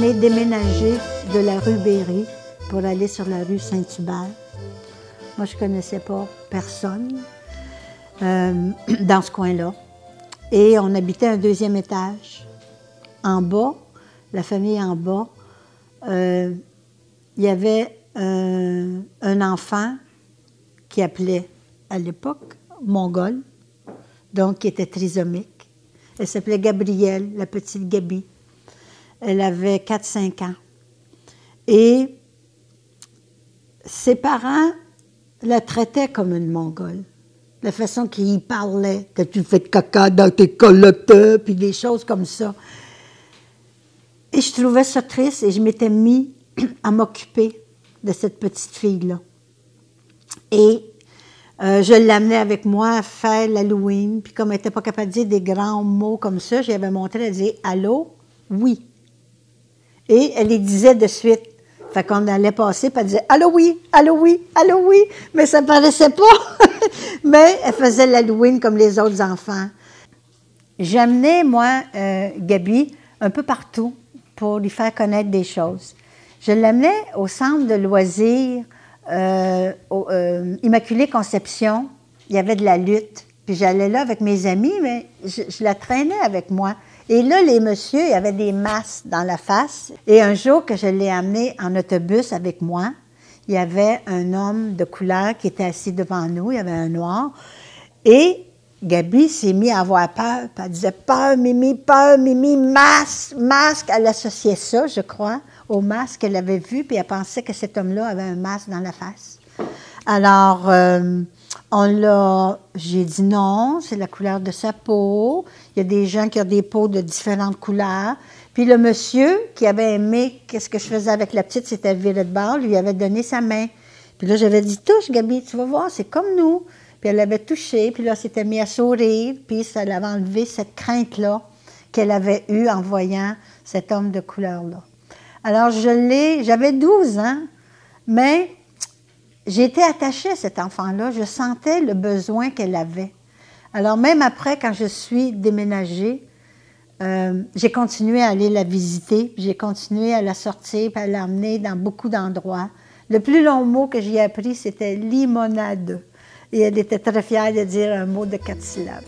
est déménagé de la rue Berry pour aller sur la rue Saint-Hubert. Moi, je ne connaissais pas personne dans ce coin-là. Et on habitait un deuxième étage. En bas, la famille en bas, il y avait un enfant qui appelait à l'époque mongol, donc qui était trisomique. Elle s'appelait Gabrielle, la petite Gabi. Elle avait 4-5 ans. Et ses parents la traitaient comme une mongole. La façon qu'il parlait, que tu fais de caca dans tes colottes, puis des choses comme ça. Et je trouvais ça triste et je m'étais mis à m'occuper de cette petite fille-là. Et je l'amenais avec moi à faire l'Halloween. Puis comme elle n'était pas capable de dire des grands mots comme ça, je lui avais montré, elle disait « Allô? Oui. » Et elle les disait de suite. Fait qu'on allait passer, puis elle disait « Allô, oui, allô, oui, allô, oui. » Mais ça ne paraissait pas. Mais elle faisait l'Halloween comme les autres enfants. J'amenais, moi, Gabi, un peu partout pour lui faire connaître des choses. Je l'amenais au centre de loisirs Immaculée Conception. Il y avait de la lutte. Puis j'allais là avec mes amis, mais je la traînais avec moi. Et là, les messieurs, il y avait des masses dans la face. Et un jour que je l'ai amené en autobus avec moi, il y avait un homme de couleur qui était assis devant nous, il y avait un noir. Et Gabi s'est mis à avoir peur. Puis elle disait « Peur, Mimi, masque. » Elle associait ça, je crois, au masque qu'elle avait vu, puis elle pensait que cet homme-là avait un masque dans la face. Alors, j'ai dit non, c'est la couleur de sa peau. Il y a des gens qui ont des peaux de différentes couleurs. Puis le monsieur qui avait aimé qu'est-ce que je faisais avec la petite, c'était virer de bord, lui avait donné sa main. Puis là, j'avais dit, touche, Gabi, tu vas voir, c'est comme nous. Puis elle l'avait touché, puis là, elle s'était mise à sourire, puis ça l'avait enlevé cette crainte-là qu'elle avait eue en voyant cet homme de couleur-là. Alors, j'avais 12 ans, mais j'étais attachée à cet enfant-là. Je sentais le besoin qu'elle avait. Alors, même après, quand je suis déménagée, j'ai continué à aller la visiter, j'ai continué à la sortir, puis à l'emmener dans beaucoup d'endroits. Le plus long mot que j'ai appris, c'était « limonade ». Et elle était très fière de dire un mot de 4 syllabes.